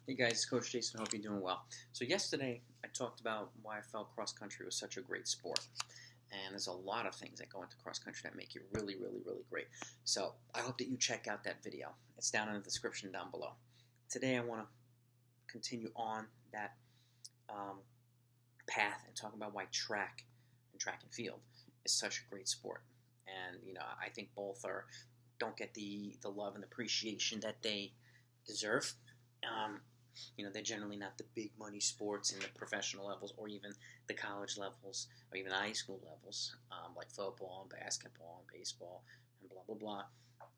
Hey guys, it's Coach Jason. Hope you're doing well. So yesterday I talked about why I felt cross country was such a great sport, and there's a lot of things that go into cross country that make you really, really, really great. So I hope that you check out that video. It's down in the description down below. Today I want to continue on that um, path and talk about why track and field is such a great sport. And I think both don't get the love and appreciation that they deserve. Um, they're generally not the big money sports in the professional levels or even the college levels or even high school levels, like football and basketball and baseball and blah, blah, blah,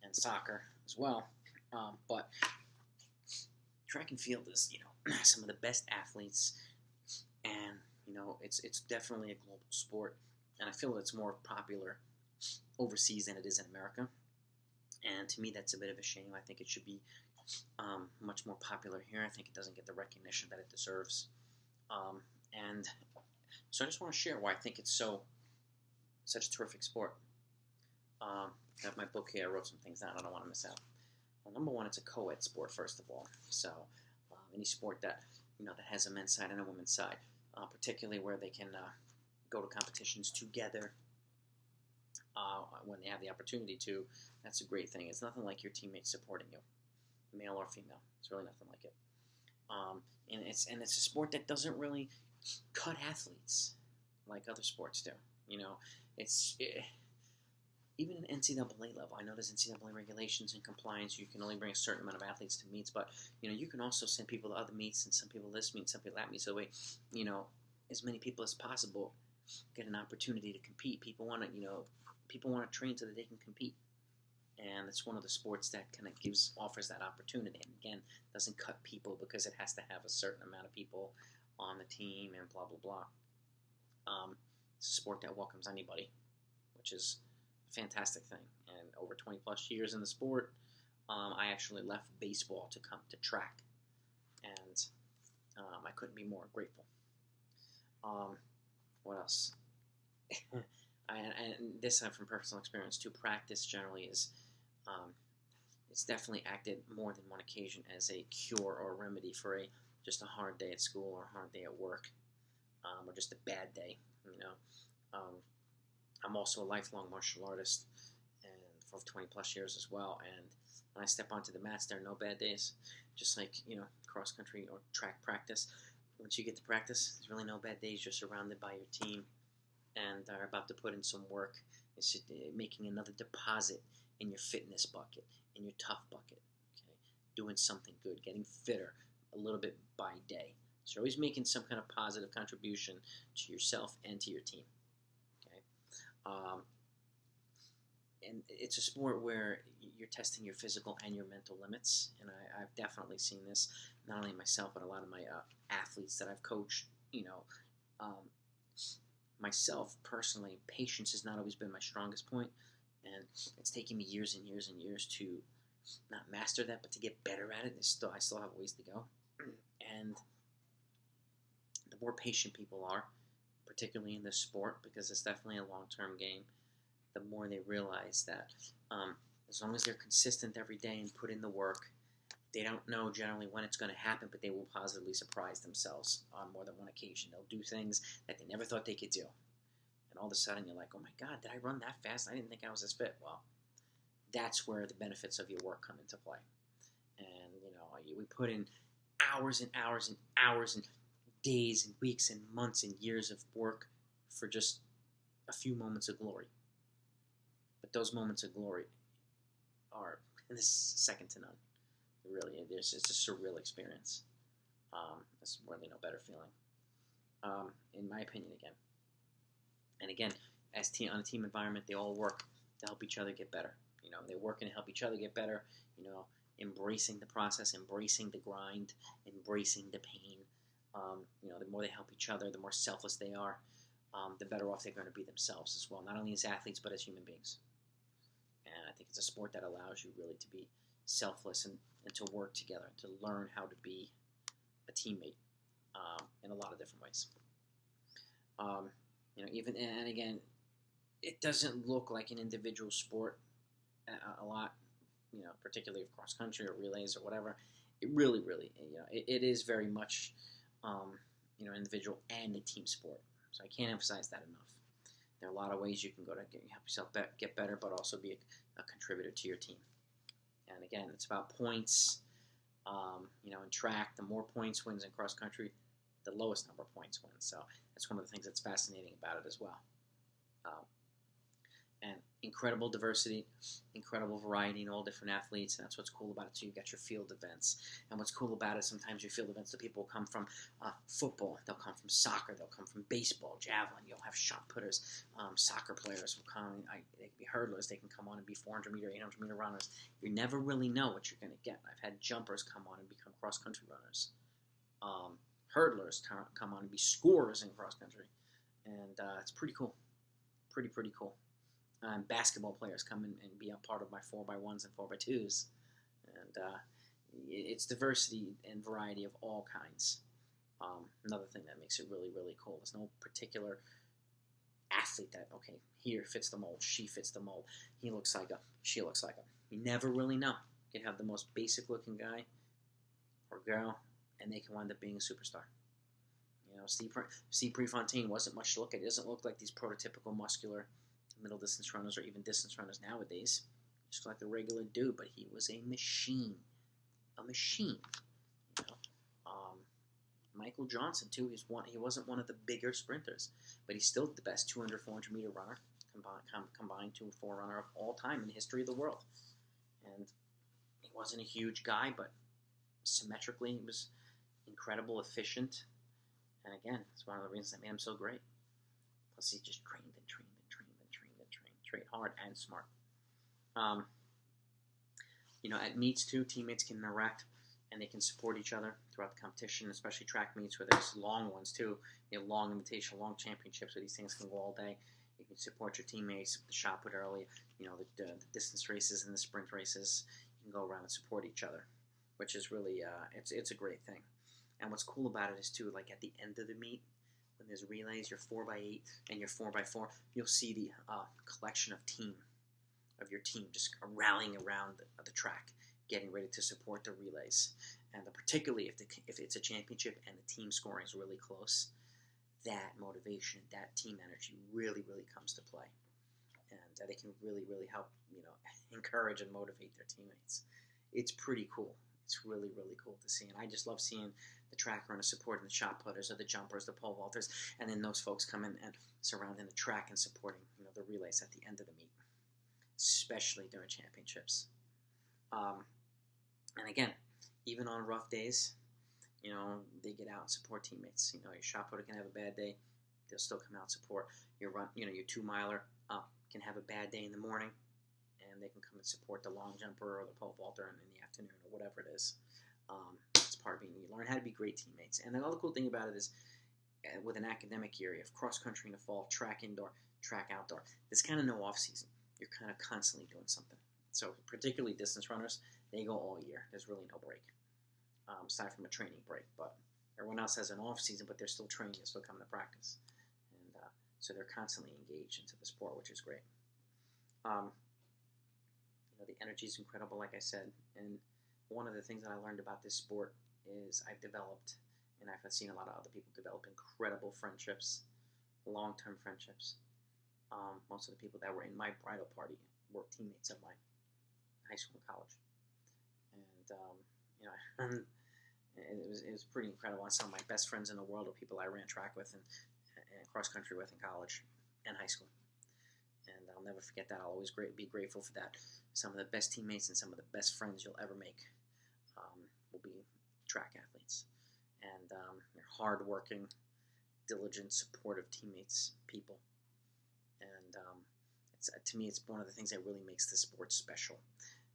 and soccer as well. But track and field is, some of the best athletes, and, it's definitely a global sport, and I feel it's more popular overseas than it is in America. And to me, that's a bit of a shame. I think it should be much more popular here. I think it doesn't get the recognition that it deserves. And so I just want to share why I think it's such a terrific sport. I have my book here. I wrote some things down I don't want to miss out. Well, number one, it's a co-ed sport, first of all. So any sport that that has a men's side and a women's side, particularly where they can go to competitions together when they have the opportunity to, that's a great thing. It's nothing like your teammates supporting you, male or female. It's really nothing like it. And it's a sport that doesn't really cut athletes like other sports do. Even an NCAA level. I know there's NCAA regulations and compliance. You can only bring a certain amount of athletes to meets, but you can also send people to other meets, and some people this meet, some people that meet. So as many people as possible get an opportunity to compete. People want to train so that they can compete. And it's one of the sports that kind of offers that opportunity. And again, doesn't cut people because it has to have a certain amount of people on the team and blah, blah, blah. It's a sport that welcomes anybody, which is a fantastic thing. And over 20 plus years in the sport, I actually left baseball to come to track. And I couldn't be more grateful. What else? And this from personal experience too. Practice generally is, it's definitely acted more than one occasion as a cure or a remedy for just a hard day at school or a hard day at work, or just a bad day. I'm also a lifelong martial artist, and for 20 plus years as well. And when I step onto the mats, there are no bad days. Just like cross country or track practice. Once you get to practice, there's really no bad days. You're surrounded by your team, and are about to put in some work. It's making another deposit in your fitness bucket, in your tough bucket. Okay, doing something good, getting fitter a little bit by day. So you're always making some kind of positive contribution to yourself and to your team. Okay, and it's a sport where you're testing your physical and your mental limits. And I've definitely seen this, not only myself, but a lot of my athletes that I've coached. Myself, personally, patience has not always been my strongest point, and it's taken me years and years and years to not master that, but to get better at it. I still have ways to go. And the more patient people are, particularly in this sport, because it's definitely a long-term game, the more they realize that as long as they're consistent every day and put in the work, they don't know generally when it's going to happen, but they will positively surprise themselves on more than one occasion. They'll do things that they never thought they could do. And all of a sudden, you're like, oh my God, did I run that fast? I didn't think I was this fit. Well, that's where the benefits of your work come into play. And, we put in hours and hours and hours and days and weeks and months and years of work for just a few moments of glory. But those moments of glory are, and this is second to none. Really, it's a surreal experience. There's really no better feeling, in my opinion. And again, on a team environment, they all work to help each other get better. They're working to help each other get better. Embracing the process, embracing the grind, embracing the pain. The more they help each other, the more selfless they are, the better off they're going to be themselves as well. Not only as athletes, but as human beings. And I think it's a sport that allows you really to be selfless and to work together, to learn how to be a teammate in a lot of different ways. And again, it doesn't look like an individual sport a lot, particularly of cross country or relays or whatever. it really, really, it is very much, individual and a team sport. So I can't emphasize that enough. There are a lot of ways you can go to help yourself get better, but also be a contributor to your team. And again, it's about points. In track, the more points wins. In cross country, the lowest number of points wins. So that's one of the things that's fascinating about it as well. And incredible diversity, incredible variety in all different athletes, and that's what's cool about it too. You got your field events, and what's cool about it, sometimes your field events, the people will come from football, they'll come from soccer, they'll come from baseball, javelin, you'll have shot putters, soccer players will come, they can be hurdlers, they can come on and be 400 meter, 800 meter runners. You never really know what you're going to get. I've had jumpers come on and become cross country runners, hurdlers come on and be scorers in cross country, and it's pretty cool, pretty cool. Basketball players come in and be a part of my 4x1s and 4x2s. And it's diversity and variety of all kinds. Another thing that makes it really, really cool. There's no particular athlete that, okay, here fits the mold, she fits the mold, he looks like a, she looks like a. You never really know. You can have the most basic looking guy or girl, and they can wind up being a superstar. Steve Prefontaine wasn't much to look at. He doesn't look like these prototypical muscular middle distance runners or even distance runners nowadays. Just like a regular dude, but he was a machine. Michael Johnson too. He wasn't one of the bigger sprinters, but he's still the best 200, 400 meter runner, combined 2 and 4 runner of all time in the history of the world. And he wasn't a huge guy, but symmetrically he was incredible, efficient, and again, it's one of the reasons that made him so great. Plus, he just trained hard and smart. At meets too, teammates can interact and they can support each other throughout the competition, especially track meets where there's long ones too. Long invitation, long championships where these things can go all day. You can support your teammates, the shot put early, the distance races and the sprint races. You can go around and support each other, which is really, it's a great thing. And what's cool about it is too, like at the end of the meet, when there's relays, your 4x8 and your 4x4, you'll see the collection of your team just rallying around the track, getting ready to support the relays. And particularly if it's a championship and the team scoring is really close, that motivation, that team energy really, really comes to play. And they can really, really help, encourage and motivate their teammates. It's pretty cool. It's really, really cool to see. And I just love seeing the track runners supporting the shot putters or the jumpers, the pole vaulters, and then those folks come in and surrounding the track and supporting, the relays at the end of the meet, especially during championships. And again, even on rough days, they get out and support teammates. Your shot putter can have a bad day, they'll still come out and support. Your 2-miler can have a bad day in the morning, and they can come and support the long jumper or the pole vaulter in the afternoon or whatever it is. It's part of being, you learn how to be great teammates. And the other cool thing about it is, with an academic year, you have cross country in the fall, track indoor, track outdoor. There's kind of no off season. You're kind of constantly doing something. So particularly distance runners, they go all year. There's really no break, aside from a training break. But everyone else has an off season, but they're still training, they're still coming to practice, and so they're constantly engaged into the sport, which is great. The energy is incredible, like I said, and one of the things that I learned about this sport is I've developed, and I've seen a lot of other people develop incredible friendships, long-term friendships. Most of the people that were in my bridal party were teammates of mine, high school and college, and it was pretty incredible. I saw my best friends in the world are people I ran track with and cross country with in college and high school. And I'll never forget that. I'll always be grateful for that. Some of the best teammates and some of the best friends you'll ever make will be track athletes. And they're hardworking, diligent, supportive teammates, people. And to me, it's one of the things that really makes the sport special.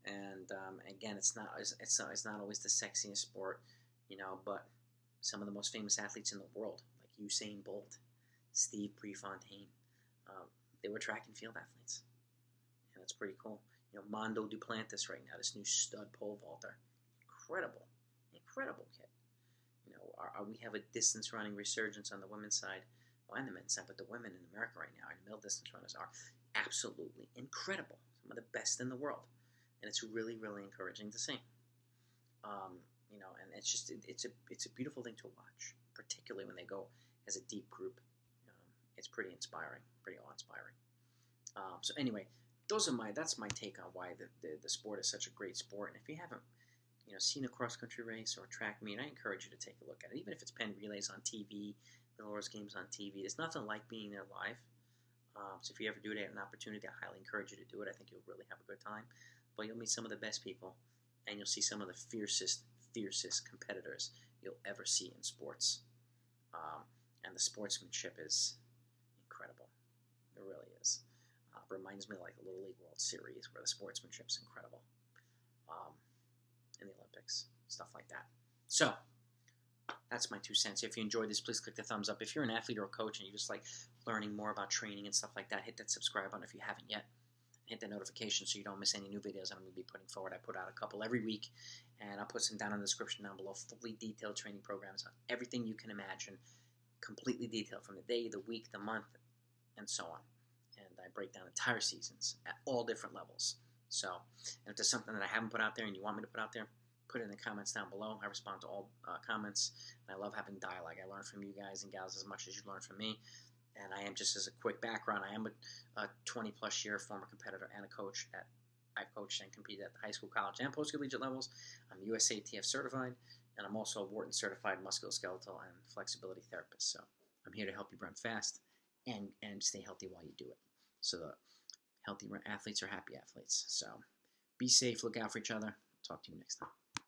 And again, it's not always the sexiest sport, but some of the most famous athletes in the world, like Usain Bolt, Steve Prefontaine, they were track and field athletes, and it's pretty cool. Mondo Duplantis right now, this new stud pole vaulter, incredible kid. We have a distance running resurgence on the women's side, and the men's side, but the women in America right now, the middle distance runners, are absolutely incredible, some of the best in the world, and it's really, really encouraging to see. And it's a beautiful thing to watch, particularly when they go as a deep group. It's pretty inspiring, pretty awe-inspiring. So anyway, that's my take on why the sport is such a great sport. And if you haven't seen a cross-country race or a track meet, I encourage you to take a look at it. Even if it's Penn Relays on TV, the Laura's Games on TV, there's nothing like being there live. So if you ever do get an opportunity, I highly encourage you to do it. I think you'll really have a good time. But you'll meet some of the best people, and you'll see some of the fiercest competitors you'll ever see in sports. And the sportsmanship is incredible. It really is. It reminds me of like the Little League World Series, where the sportsmanship's incredible. In the Olympics, stuff like that. So, that's my 2 cents. If you enjoyed this, please click the thumbs up. If you're an athlete or a coach and you just like learning more about training and stuff like that, hit that subscribe button if you haven't yet. Hit the notification so you don't miss any new videos I'm going to be putting forward. I put out a couple every week, and I'll put some down in the description down below. Fully detailed training programs on everything you can imagine. Completely detailed from the day, the week, the month, and so on. And I break down entire seasons at all different levels. So, and if there's something that I haven't put out there and you want me to put out there, put it in the comments down below. I respond to all comments, and I love having dialogue. I learn from you guys and gals as much as you learn from me. And I am, just as a quick background, I am a 20-plus year former competitor and a coach. I've coached and competed at the high school, college, and post-collegiate levels. I'm USATF certified, and I'm also a Wharton certified musculoskeletal and flexibility therapist. So I'm here to help you run fast and stay healthy while you do it. So the healthy athletes are happy athletes. So be safe, look out for each other. Talk to you next time.